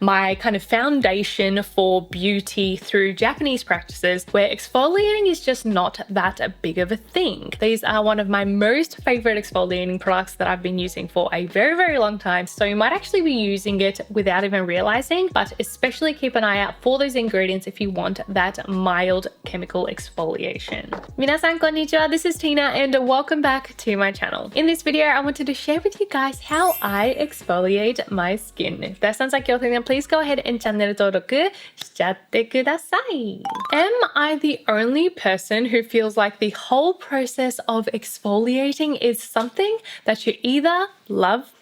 my kind of foundation for beauty through Japanese practices where exfoliating is just not that big of a thing. These are one of my most favorite exfoliating products that I've been using for a very long time, so you might actually be using it without even realizing, but especially keep an eye out for those ingredients if you want that mild chemical exfoliation. Minasan konnichiwa, this is Tina and welcome back to my channel. In this video, I wanted to share with you guys how I exfoliate my skin. If that sounds like your thing, then please go ahead and channel 登録しちゃってください. Am I the only person who feels like the whole process of exfoliating is something that you either love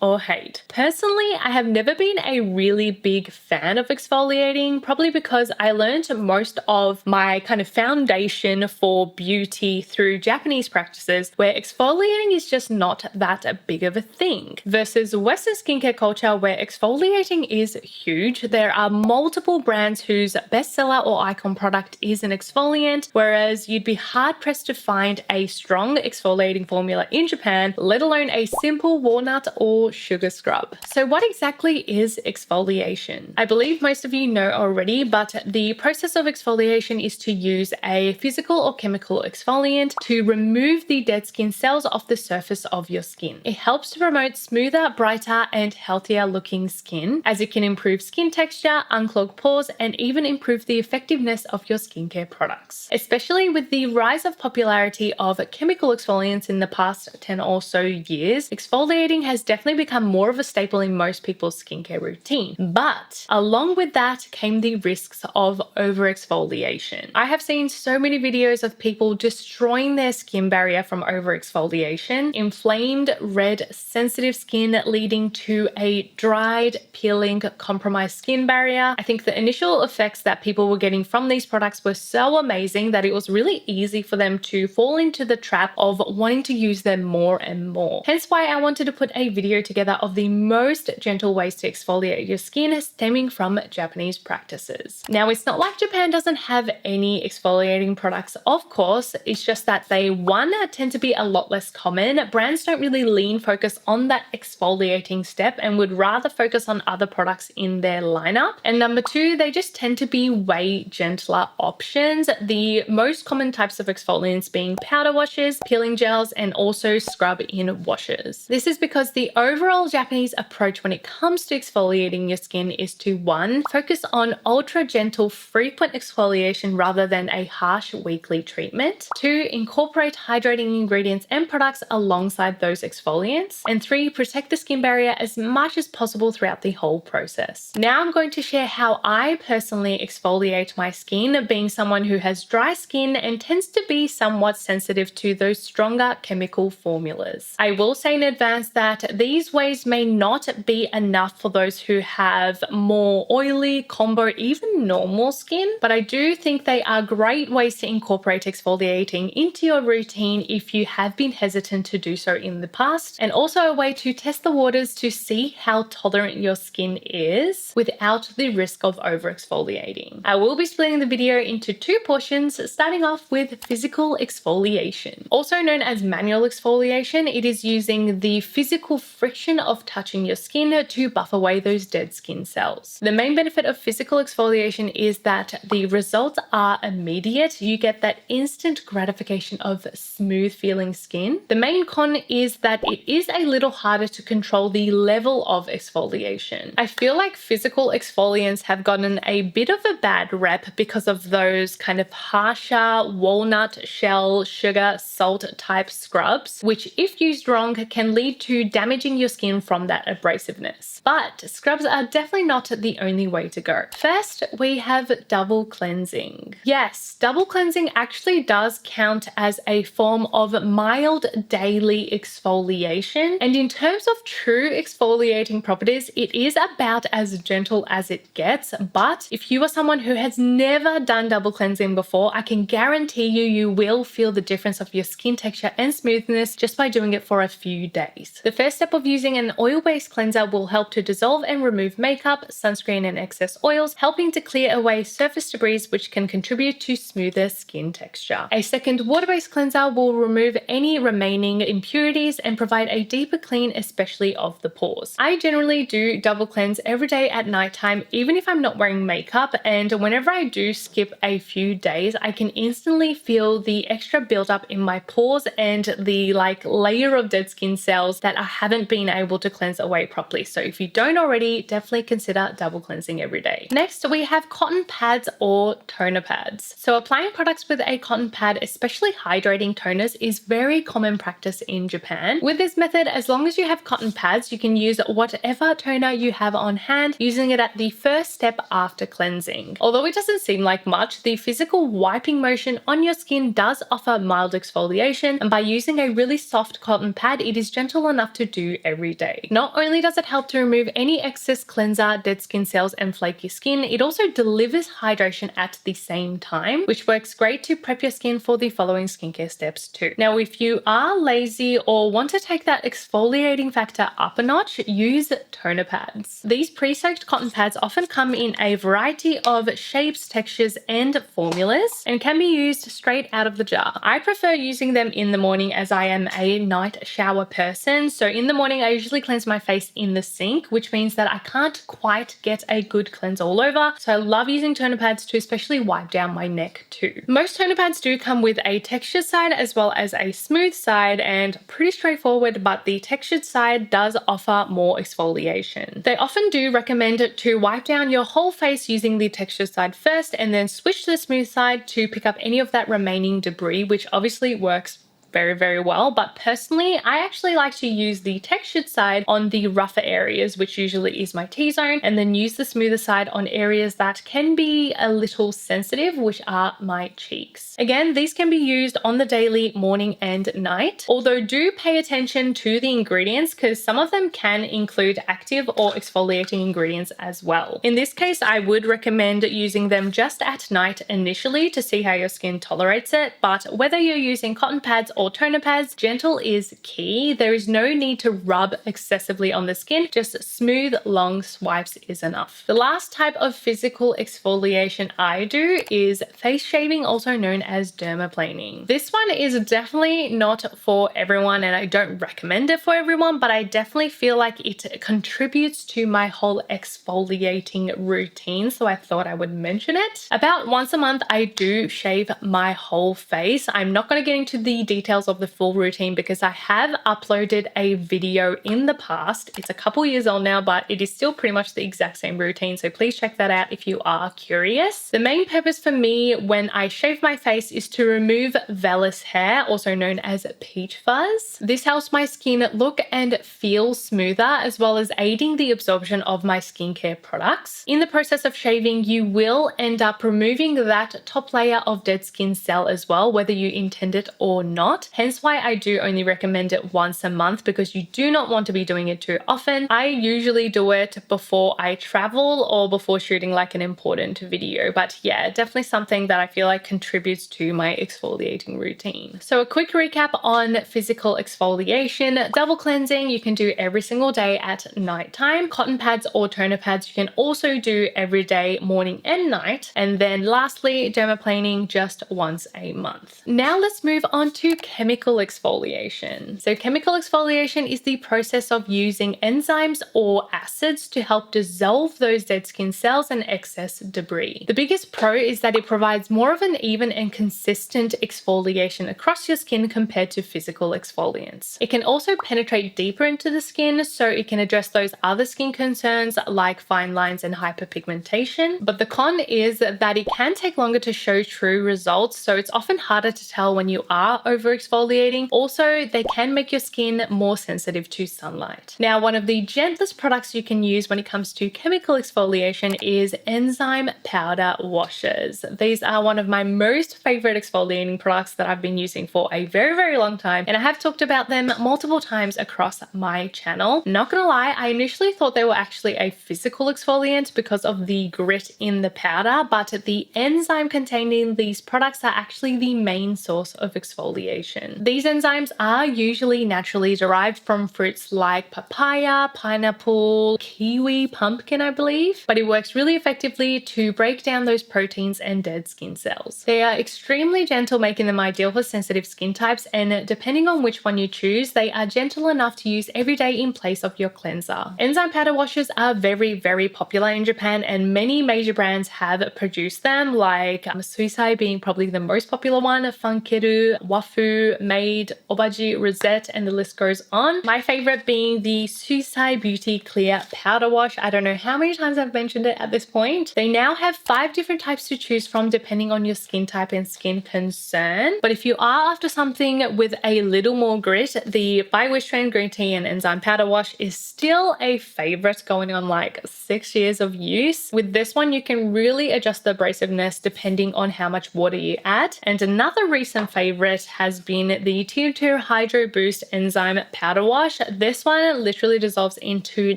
or hate? Personally, I have never been a really big fan of exfoliating, probably because I learned most of my kind of foundation for beauty through Japanese practices where exfoliating is just not that big of a thing, versus Western skincare culture where exfoliating is huge. There are multiple brands whose bestseller or icon product is an exfoliant, whereas you'd be hard pressed to find a strong exfoliating formula in Japan, let alone a simple walnut or sugar scrub. So what exactly is exfoliation? I believe most of you know already, but the process of exfoliation is to use a physical or chemical exfoliant to remove the dead skin cells off the surface of your skin. It helps to promote smoother, brighter, and healthier looking skin, as it can improve skin texture, unclog pores, and even improve the effectiveness of your skincare products. Especially with the rise of popularity of chemical exfoliants in the past 10 or so years, exfoliating has definitely become more of a staple in most people's skincare routine. But along with that came the risks of over-exfoliation. I have seen so many videos of people destroying their skin barrier from over-exfoliation, inflamed, red, sensitive skin leading to a dried, peeling, compromised skin barrier. I think the initial effects that people were getting from these products were so amazing that it was really easy for them to fall into the trap of wanting to use them more and more. Hence why I wanted to put a video together of the most gentle ways to exfoliate your skin stemming from Japanese practices. Now, it's not like Japan doesn't have any exfoliating products, of course. It's just that they, one, tend to be a lot less common. Brands don't really focus on that exfoliating step and would rather focus on other products in their lineup. And number two, they just tend to be way gentler options. The most common types of exfoliants being powder washes, peeling gels, and also scrub-in washes. This is because the overall Japanese approach when it comes to exfoliating your skin is to, one, focus on ultra gentle frequent exfoliation rather than a harsh weekly treatment, two, incorporate hydrating ingredients and products alongside those exfoliants, and three, protect the skin barrier as much as possible throughout the whole process. Now I'm going to share how I personally exfoliate my skin, being someone who has dry skin and tends to be somewhat sensitive to those stronger chemical formulas. I will say in advance that these ways may not be enough for those who have more oily, combo, even normal skin, but I do think they are great ways to incorporate exfoliating into your routine if you have been hesitant to do so in the past, and also a way to test the waters to see how tolerant your skin is without the risk of over exfoliating. I will be splitting the video into two portions, starting off with physical exfoliation. Also known as manual exfoliation, it is using the physical friction of touching your skin to buff away those dead skin cells. The main benefit of physical exfoliation is that the results are immediate. You get that instant gratification of smooth feeling skin. The main con is that it is a little harder to control the level of exfoliation. I feel like physical exfoliants have gotten a bit of a bad rep because of those kind of harsher walnut shell, sugar, salt type scrubs, which if used wrong can lead to damaging your skin from that abrasiveness. But scrubs are definitely not the only way to go. First, we have double cleansing. Yes, double cleansing actually does count as a form of mild daily exfoliation. And in terms of true exfoliating properties, it is about as gentle as it gets. But if you are someone who has never done double cleansing before, I can guarantee you will feel the difference of your skin texture and smoothness just by doing it for a few days. The first step of using an oil-based cleanser will help to dissolve and remove makeup, sunscreen, and excess oils, helping to clear away surface debris, which can contribute to smoother skin texture. A second water-based cleanser will remove any remaining impurities and provide a deeper clean, especially of the pores. I generally do double cleanse every day at nighttime, even if I'm not wearing makeup, and whenever I do skip a few days, I can instantly feel the extra buildup in my pores and the layer of dead skin cells that I haven't been able to cleanse away properly. So if you don't already, definitely consider double cleansing every day. Next, we have cotton pads or toner pads. So applying products with a cotton pad, especially hydrating toners, is very common practice in Japan. With this method, as long as you have cotton pads, you can use whatever toner you have on hand, using it at the first step after cleansing. Although it doesn't seem like much, the physical wiping motion on your skin does offer mild exfoliation, and by using a really soft cotton pad, it is gentle enough to do every day. Not only does it help to remove any excess cleanser, dead skin cells, and flaky skin, it also delivers hydration at the same time, which works great to prep your skin for the following skincare steps too. Now, if you are lazy or want to take that exfoliating factor up a notch, use toner pads. These pre-soaked cotton pads often come in a variety of shapes, textures, and formulas, and can be used straight out of the jar. I prefer using them in the morning as I am a night shower person. So in the morning, I usually cleanse my face in the sink, which means that I can't quite get a good cleanse all over. So I love using toner pads to especially wipe down my neck too. Most toner pads do come with a textured side as well as a smooth side, and pretty straightforward, but the textured side does offer more exfoliation. They often do recommend to wipe down your whole face using the textured side first and then switch to the smooth side to pick up any of that remaining debris, which obviously works very, very well. But personally, I actually like to use the textured side on the rougher areas, which usually is my T-zone, and then use the smoother side on areas that can be a little sensitive, which are my cheeks. Again, these can be used on the daily, morning and night, although do pay attention to the ingredients because some of them can include active or exfoliating ingredients as well. In this case, I would recommend using them just at night initially to see how your skin tolerates it, but whether you're using cotton pads or toner pads, gentle is key. There is no need to rub excessively on the skin, just smooth, long swipes is enough. The last type of physical exfoliation I do is face shaving, also known as dermaplaning. This one is definitely not for everyone, and I don't recommend it for everyone, but I definitely feel like it contributes to my whole exfoliating routine, so I thought I would mention it. About once a month, I do shave my whole face. I'm not going to get into the details of the full routine because I have uploaded a video in the past. It's a couple years old now, but it is still pretty much the exact same routine, so please check that out if you are curious. The main purpose for me when I shave my face is to remove vellus hair, also known as peach fuzz. This helps my skin look and feel smoother, as well as aiding the absorption of my skincare products. In the process of shaving, you will end up removing that top layer of dead skin cell as well, whether you intend it or not. Hence why I do only recommend it once a month, because you do not want to be doing it too often. I usually do it before I travel or before shooting like an important video. But yeah, definitely something that I feel like contributes to my exfoliating routine. So a quick recap on physical exfoliation. Double cleansing you can do every single day at nighttime. Cotton pads or toner pads you can also do every day, morning and night. And then lastly, dermaplaning just once a month. Now let's move on to chemical exfoliation. So chemical exfoliation is the process of using enzymes or acids to help dissolve those dead skin cells and excess debris. The biggest pro is that it provides more of an even and consistent exfoliation across your skin compared to physical exfoliants. It can also penetrate deeper into the skin, so it can address those other skin concerns like fine lines and hyperpigmentation. But the con is that it can take longer to show true results, so it's often harder to tell when you are over exfoliating. Also, they can make your skin more sensitive to sunlight. Now, one of the gentlest products you can use when it comes to chemical exfoliation is enzyme powder washes. These are one of my most favorite exfoliating products that I've been using for a very, very long time, and I have talked about them multiple times across my channel. Not gonna lie, I initially thought they were actually a physical exfoliant because of the grit in the powder, but the enzyme contained in these products are actually the main source of exfoliation. exfoliation. These enzymes are usually naturally derived from fruits like papaya, pineapple, kiwi, pumpkin, I believe, but it works really effectively to break down those proteins and dead skin cells. They are extremely gentle, making them ideal for sensitive skin types, and depending on which one you choose, they are gentle enough to use every day in place of your cleanser. Enzyme powder washes are very popular in Japan, and many major brands have produced them, like Suisai being probably the most popular one, Funkeru, Wafu, Made, Obaji, Rosette, and the list goes on. My favorite being the Suisai Beauty Clear Powder Wash. I don't know how many times I've mentioned it at this point. They now have 5 different types to choose from depending on your skin type and skin concern. But if you are after something with a little more grit, the by Wishtrend Green Tea and Enzyme Powder Wash is still a favorite, going on like 6 years of use. With this one, you can really adjust the abrasiveness depending on how much water you add. And another recent favorite has been the T2 Hydro Boost Enzyme Powder Wash. This one literally dissolves into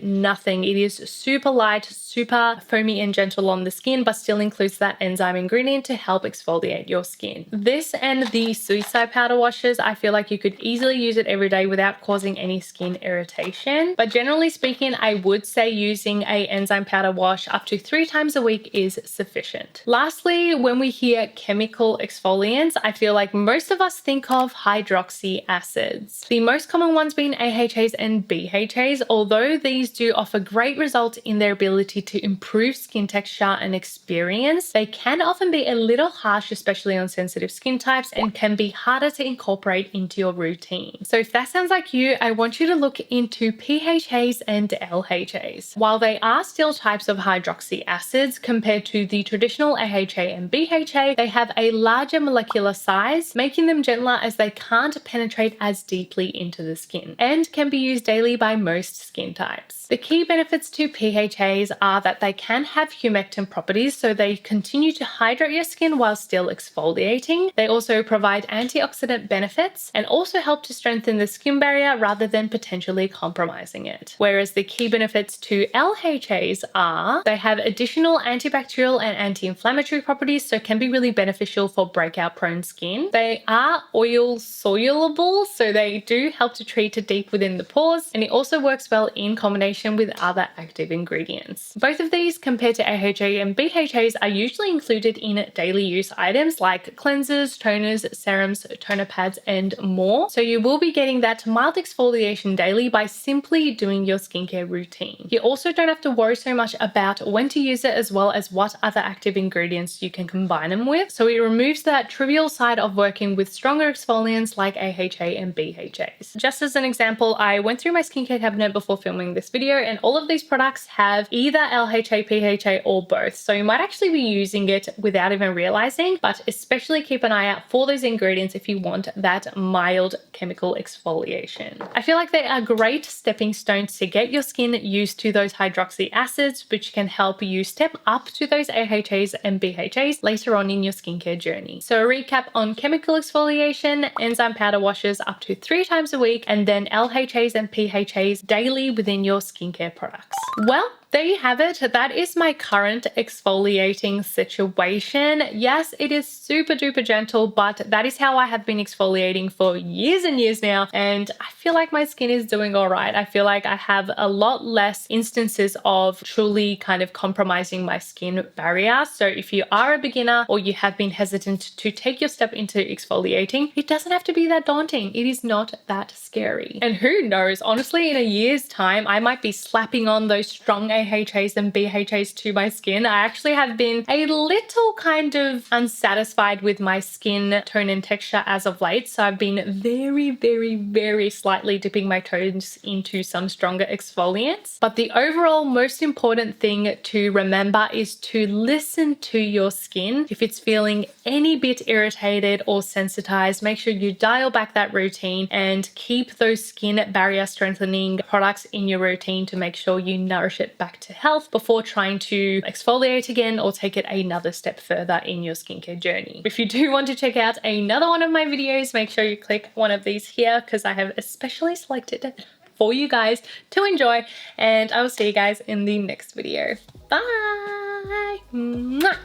nothing. It is super light, super foamy and gentle on the skin, but still includes that enzyme ingredient to help exfoliate your skin. This and the Suisai powder washes, I feel like you could easily use it every day without causing any skin irritation. But generally speaking, I would say using a enzyme powder wash up to 3 times a week is sufficient. Lastly, when we hear chemical exfoliants, I feel like most of us think of hydroxy acids. The most common ones being AHAs and BHAs, although these do offer great results in their ability to improve skin texture and experience, they can often be a little harsh, especially on sensitive skin types, and can be harder to incorporate into your routine. So if that sounds like you, I want you to look into PHAs and LHAs. While they are still types of hydroxy acids compared to the traditional AHA and BHA, they have a larger molecular size, making them gentler as they can't penetrate as deeply into the skin, and can be used daily by most skin types. The key benefits to PHAs are that they can have humectant properties, so they continue to hydrate your skin while still exfoliating. They also provide antioxidant benefits and also help to strengthen the skin barrier rather than potentially compromising it. Whereas the key benefits to LHAs are they have additional antibacterial and anti-inflammatory properties, so can be really beneficial for breakout prone skin. They are oil soluble, so they do help to treat deep within the pores, and it also works well in combination with other active ingredients. Both of these, compared to AHA and BHAs, are usually included in daily use items like cleansers, toners, serums, toner pads, and more. So you will be getting that mild exfoliation daily by simply doing your skincare routine. You also don't have to worry so much about when to use it, as well as what other active ingredients you can combine them with. So it removes that trivial side of working with stronger exfoliants like AHA and BHAs. Just as an example, I went through my skincare cabinet before filming this video, and all of these products have either LHA, PHA, or both. So you might actually be using it without even realizing, but especially keep an eye out for those ingredients if you want that mild chemical exfoliation. I feel like they are great stepping stones to get your skin used to those hydroxy acids, which can help you step up to those AHAs and BHAs later on in your skincare journey. So a recap on chemical exfoliation: enzyme powder washes up to 3 times a week, and then LHAs and PHAs daily within your skincare products. Well, there you have it. That is my current exfoliating situation. Yes, it is super duper gentle, but that is how I have been exfoliating for years and years now, and I feel like my skin is doing all right. I feel like I have a lot less instances of truly kind of compromising my skin barrier. So if you are a beginner or you have been hesitant to take your step into exfoliating, it doesn't have to be that daunting. It is not that scary. And who knows, honestly, in a year's time, I might be slapping on those strong AHAs and BHAs to my skin. I actually have been a little kind of unsatisfied with my skin tone and texture as of late, so I've been very slightly dipping my toes into some stronger exfoliants. But the overall most important thing to remember is to listen to your skin. If it's feeling any bit irritated or sensitized, make sure you dial back that routine and keep those skin barrier strengthening products in your routine to make sure you nourish it back to health before trying to exfoliate again or take it another step further in your skincare journey. If you do want to check out another one of my videos, make sure you click one of these here, because I have especially selected it for you guys to enjoy, and I will see you guys in the next video. Bye! Mwah!